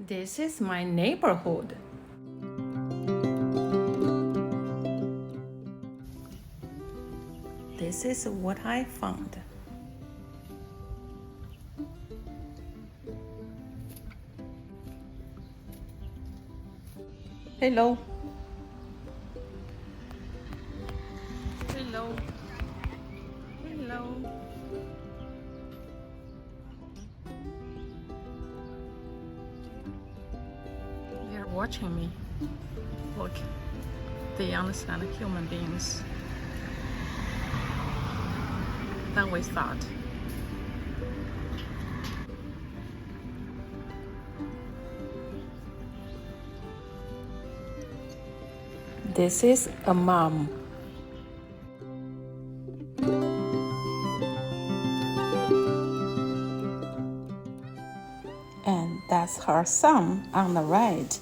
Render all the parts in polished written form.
This is my neighborhood. This is what I found. Hello. Hello. Hello. They're watching me. Look, they understand human beings than we thought. This is a mom. And that's her son on the right.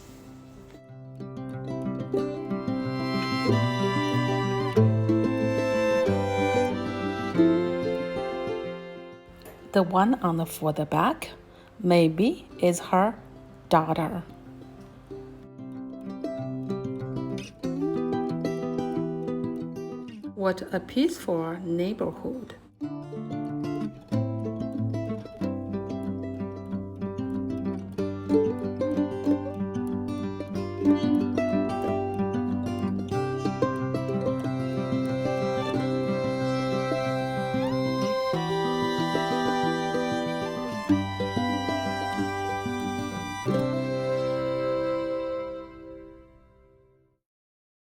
The one on the further back maybe is her daughter. What a peaceful neighborhood.